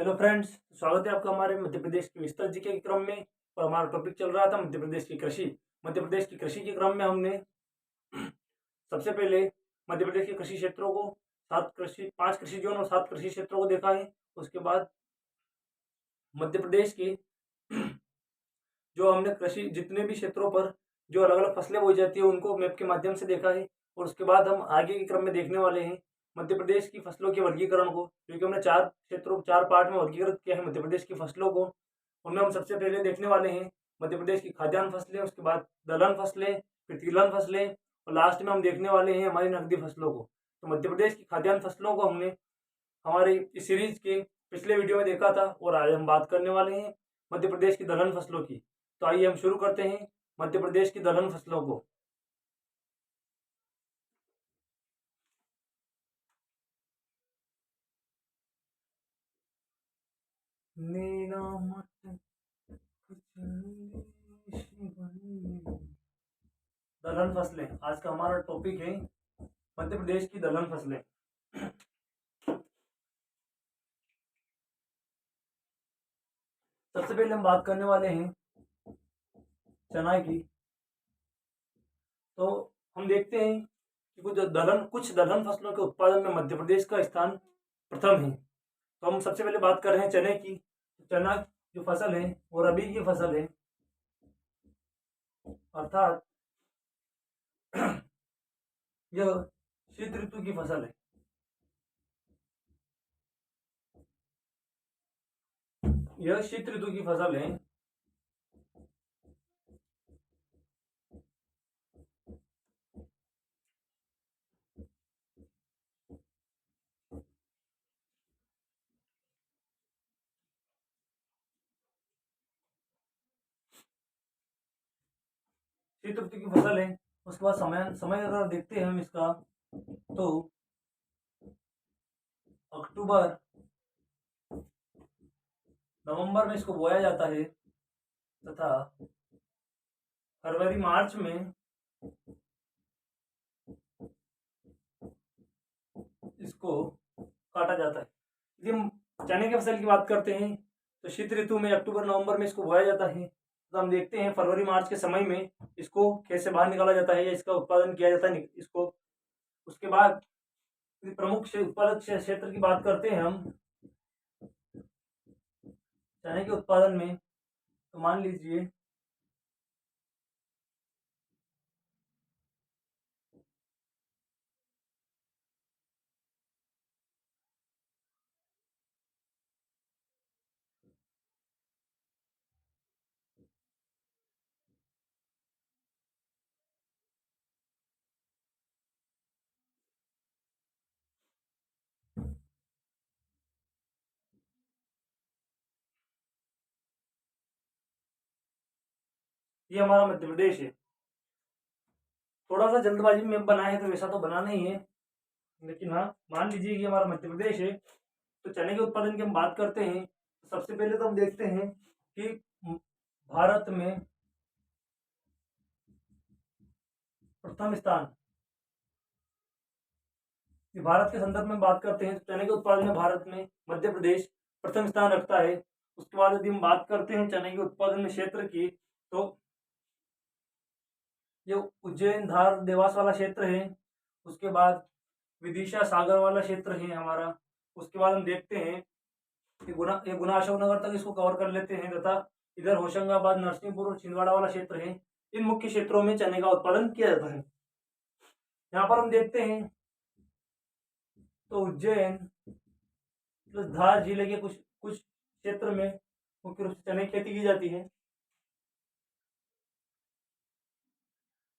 Hello friends, स्वागत है आपका हमारे मध्य प्रदेश की विस्तार जीके के क्रम में। और हमारा टॉपिक चल रहा था मध्य प्रदेश की कृषि। मध्य प्रदेश की कृषि के क्रम में हमने सबसे पहले मध्य प्रदेश के कृषि क्षेत्रों को 5 कृषि जोन और 7 कृषि क्षेत्रों को देखा है। उसके बाद मध्य प्रदेश के जो हमने कृषि जितने भी क्षेत्रों पर जो अलग अलग फसलें बोई जाती है उनको मैप के माध्यम से देखा है। और उसके बाद हम आगे के क्रम में देखने वाले हैं मध्य प्रदेश की फसलों के वर्गीकरण को, क्योंकि हमने 4 पार्ट में वर्गीकृत किया है मध्य प्रदेश की फसलों को। उनमें हम सबसे पहले देखने वाले हैं मध्य प्रदेश की खाद्यान्न फसलें, उसके बाद दलहन फसलें, फिर तिलहन फसलें, और लास्ट में हम देखने वाले हैं हमारी नकदी फसलों को। तो मध्य प्रदेश की खाद्यान्न फसलों को हमने हमारे इस सीरीज के पिछले वीडियो में देखा था, और आज हम बात करने वाले हैं मध्य प्रदेश की दलहन फसलों की। तो आइए हम शुरू करते हैं मध्य प्रदेश की दलहन फसलों को। मेरा मत दलहन फसलें आज का हमारा टॉपिक है। मध्य प्रदेश की दलहन फसलें। सबसे पहले हम बात करने वाले हैं चना की। तो हम देखते हैं कि कुछ दलहन फसलों के उत्पादन में मध्य प्रदेश का स्थान प्रथम है। तो हम सबसे पहले बात कर रहे हैं चने की। चना जो फसल है वो रबी की फसल है, अर्थात यह शीत ऋतु की फसल है। यह शीत ऋतु की फसल है। शीत ऋतु की फसल है। उसके बाद समय समय अगर देखते हैं हम इसका, तो अक्टूबर नवंबर में इसको बोया जाता है तथा फरवरी मार्च में इसको काटा जाता है। यदि हम चने की फसल की बात करते हैं तो शीत ऋतु में अक्टूबर नवंबर में इसको बोया जाता है। तो हम देखते हैं फरवरी मार्च के समय में इसको खेत से बाहर निकाला जाता है या इसका उत्पादन किया जाता है इसको। उसके बाद प्रमुख उत्पादक क्षेत्र की बात करते हैं हम चने के उत्पादन में, तो मान लीजिए ये हमारा मध्य प्रदेश है। थोड़ा सा जल्दबाजी में बना है तो वैसा तो बना नहीं है, लेकिन हाँ मान लीजिए कि हमारा मध्य प्रदेश है। तो चने के उत्पादन की हम बात करते हैं तो सबसे पहले तो हम देखते हैं कि भारत में प्रथम स्थान, भारत के संदर्भ में बात करते हैं तो चने के उत्पादन में भारत में मध्य प्रदेश प्रथम स्थान रखता है। उसके बाद यदि हम बात करते हैं चने के उत्पादन में क्षेत्र की, तो जो उज्जैन धार देवास वाला क्षेत्र है, उसके बाद विदिशा सागर वाला क्षेत्र है हमारा। उसके बाद हम देखते हैं कि गुना अशोकनगर तक इसको कवर कर लेते हैं, तथा इधर होशंगाबाद नरसिंहपुर और छिंदवाड़ा वाला क्षेत्र है। इन मुख्य क्षेत्रों में चने का उत्पादन किया जाता है। यहाँ पर हम देखते हैं तो उज्जैन प्लस धार जिले के कुछ कुछ क्षेत्र में मुख्य रूप से चने की खेती की जाती है।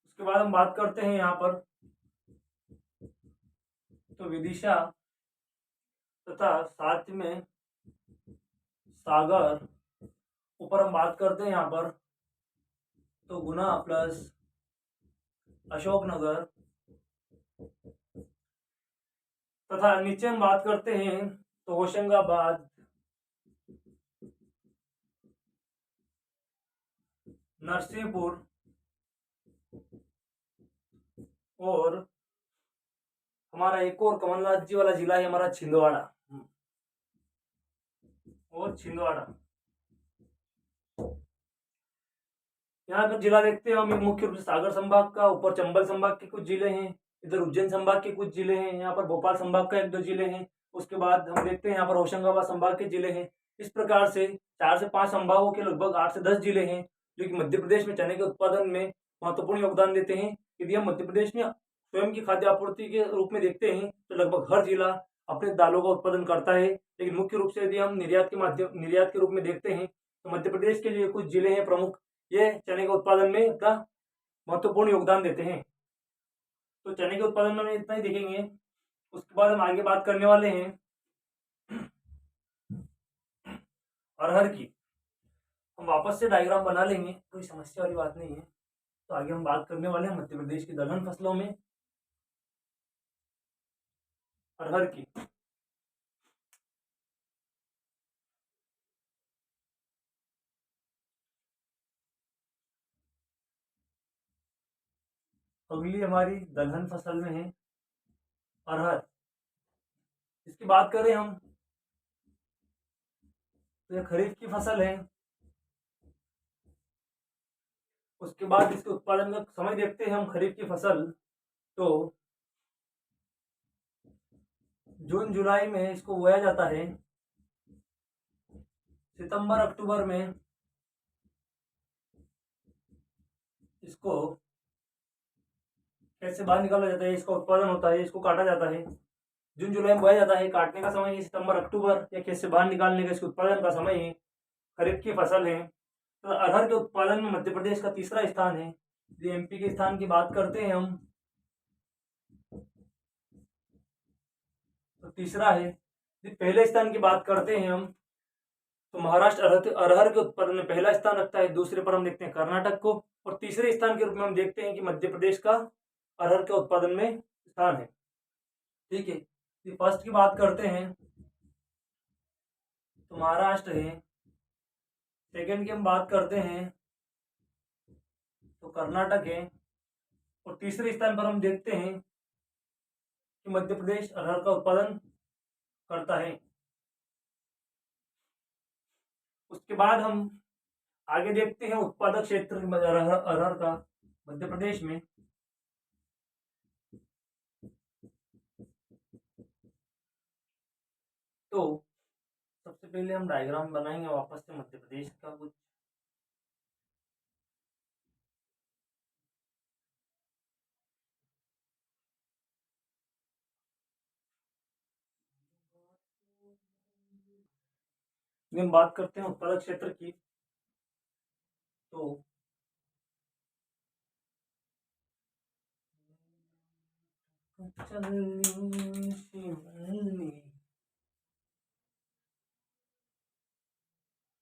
उसके बाद हम बात करते हैं यहाँ पर तो विदिशा तथा साथ में सागर, ऊपर हम बात करते हैं यहाँ पर तो गुना प्लस अशोकनगर, तथा नीचे हम बात करते हैं तो होशंगाबाद, नरसिंहपुर और हमारा एक और कमलनाथ जी वाला जिला है हमारा छिंदवाड़ा। और छिंदवाड़ा। यहाँ पर जिला देखते हैं हम, एक मुख्य रूप से सागर संभाग का, ऊपर चंबल संभाग के कुछ जिले हैं, इधर उज्जैन संभाग के कुछ जिले हैं, यहाँ पर भोपाल संभाग का 1-2 जिले हैं। उसके बाद हम देखते हैं यहाँ पर होशंगाबाद संभाग के जिले हैं। इस प्रकार से 4 से 5 संभागों के लगभग 8 से 10 जिले हैं जो कि मध्य प्रदेश में चने के उत्पादन में महत्वपूर्ण योगदान देते हैं। यदि हम मध्य प्रदेश में स्वयं की खाद्य आपूर्ति के रूप में देखते हैं तो लगभग हर जिला अपने दालों का उत्पादन करता है, लेकिन मुख्य रूप से यदि हम निर्यात के रूप में देखते हैं तो मध्य प्रदेश के लिए कुछ जिले हैं प्रमुख, ये चने के उत्पादन में अपना महत्वपूर्ण योगदान देते हैं। तो चने के उत्पादन में इतना ही देखेंगे। उसके बाद हम आगे बात करने वाले हैं अरहर की। हम वापस से डायग्राम बना लेंगे, कोई समस्या वाली बात नहीं है। तो आगे हम बात करने वाले हैं मध्य प्रदेश की दलहन फसलों में अरहर की। अगली हमारी दलहन फसल में है अरहर। इसकी बात करें हम तो ये खरीफ की फसल है। उसके बाद इसके उत्पादन का समय देखते हैं हम खरीफ की फसल, तो जून जुलाई में इसको बोया जाता है। सितंबर अक्टूबर में इसको खेत से बाहर निकाला जाता है, इसका उत्पादन होता है, इसको काटा जाता है। जून जुलाई में बोया जाता है, काटने का समय है सितंबर अक्टूबर, या खेत से बाहर निकालने का इसके उत्पादन का समय है। खरीफ की फसल है। तो अरहर के उत्पादन में मध्य प्रदेश का तीसरा स्थान है। यदि एमपी के स्थान की बात करते हैं हम तो तीसरा है। यदि पहले स्थान की बात करते हैं हम तो महाराष्ट्र अरहर के उत्पादन में पहला स्थान रखता है। दूसरे पर हम देखते हैं कर्नाटक को, और तीसरे स्थान के रूप में हम देखते हैं कि मध्य प्रदेश का अरहर के उत्पादन में स्थान है। ठीक है, यदि फर्स्ट की बात करते हैं तो महाराष्ट्र है। सेकंड की हम बात करते हैं तो कर्नाटक है, और तीसरे स्थान पर हम देखते हैं कि मध्य प्रदेश अरहर का उत्पादन करता है। उसके बाद हम आगे देखते हैं उत्पादक क्षेत्र अरहर का मध्य प्रदेश में। तो सबसे पहले हम डायग्राम बनाएंगे वापस से मध्य प्रदेश का कुछ। हम बात करते हैं उत्पादक क्षेत्र की, तो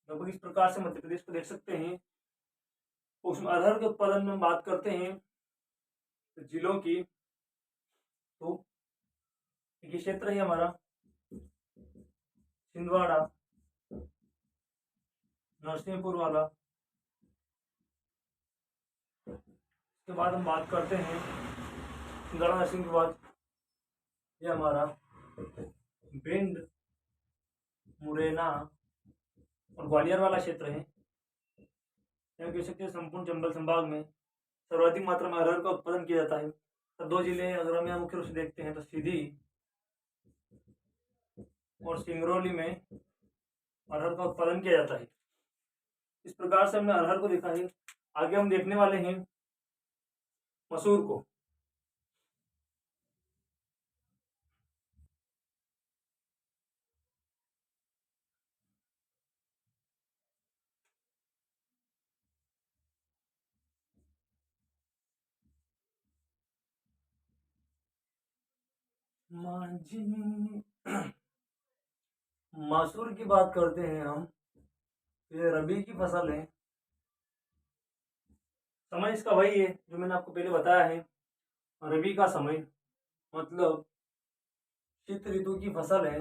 लगभग इस प्रकार से मध्य प्रदेश को देख सकते हैं। उसमें अरहर के उत्पादन में हम बात करते हैं तो जिलों की, तो ये क्षेत्र है हमारा छिंदवाड़ा, नरसिंहपुर वाला। उसके बाद हम बात करते हैं छिंदवाड़ा नरसिंह के बाद ये हमारा भिंड, मुरैना और ग्वालियर वाला क्षेत्र है। यहाँ कह सकते हैं संपूर्ण चंबल संभाग में सर्वाधिक मात्रा में अरहर का उत्पादन किया जाता है। तो 2 जिले अगर हम यहाँ मुख्य रूप से देखते हैं तो सीधी और सिंगरौली में अरहर का उत्पादन किया जाता है। इस प्रकार से हमने अरहर को देखा है। आगे हम देखने वाले हैं मसूर को। मसूर की बात करते हैं हम, ये रबी की फसल है। समय इसका वही है जो मैंने आपको पहले बताया है। रबी का समय मतलब शीत ऋतु की फसल है,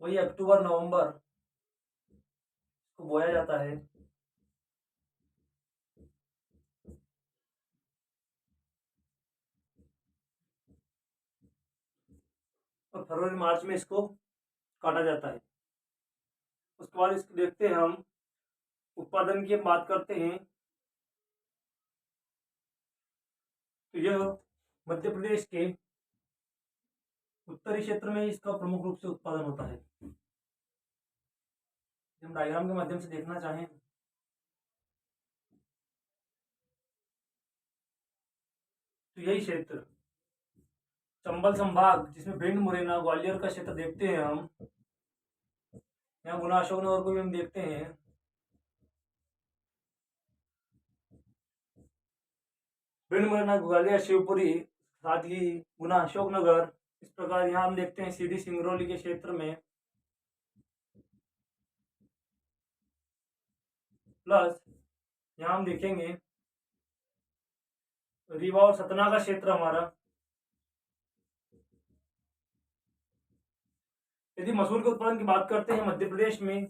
वही अक्टूबर नवंबर को बोया जाता है। फरवरी मार्च में इसको काटा जाता है। उसके बाद इसको देखते हैं हम, उत्पादन की हम बात करते हैं तो यह मध्य प्रदेश के उत्तरी क्षेत्र में इसका प्रमुख रूप से उत्पादन होता है। हम डायग्राम के माध्यम से देखना चाहें तो यही क्षेत्र चंबल संभाग, जिसमें भिंड, मुरैना, ग्वालियर का क्षेत्र देखते हैं हम। यहाँ गुना अशोकनगर को भी हम देखते हैं। भिंड, मुरैना, ग्वालियर, शिवपुरी, साथ ही गुना अशोकनगर, इस प्रकार यहाँ हम देखते हैं सीधी सिंगरौली के क्षेत्र में, प्लस यहाँ हम देखेंगे रीवा और सतना का क्षेत्र हमारा। यदि मसूर के उत्पादन की बात करते हैं मध्य प्रदेश में,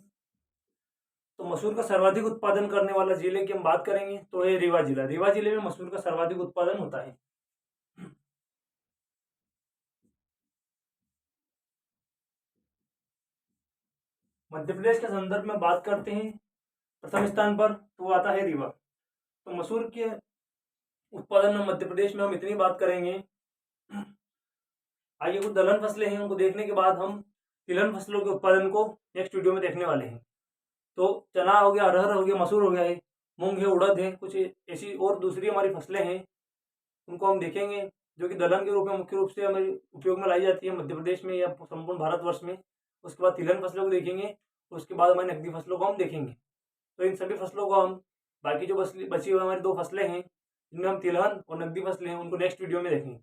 तो मसूर का सर्वाधिक उत्पादन करने वाला जिले की हम बात करेंगे तो है रीवा जिला। रीवा जिले में मसूर का सर्वाधिक उत्पादन होता है। मध्य प्रदेश के संदर्भ में बात करते हैं, प्रथम स्थान पर तो आता है रीवा। तो मसूर के उत्पादन में मध्य प्रदेश में हम इतनी बात करेंगे। आइए कुछ दलहन फसलें हैं, उनको देखने के बाद हम तिलहन फसलों के उत्पादन को नेक्स्ट वीडियो में देखने वाले हैं। तो चना हो गया, अरहर हो गया, मसूर हो गया है, मूंग है, उड़द है, कुछ ऐसी और दूसरी हमारी फसलें हैं, उनको हम देखेंगे जो कि दलहन के रूप में मुख्य रूप से हमारे उपयोग में लाई जाती है मध्य प्रदेश में या संपूर्ण भारतवर्ष में। उसके बाद तिलहन फसलों को देखेंगे, उसके बाद हमारी नकदी फसलों को हम देखेंगे। तो इन सभी फसलों को हम, बाकी जो बची हुई हमारी दो फसलें हैं जिनमें हम तिलहन और नकदी फसलें हैं, उनको नेक्स्ट वीडियो में देखेंगे।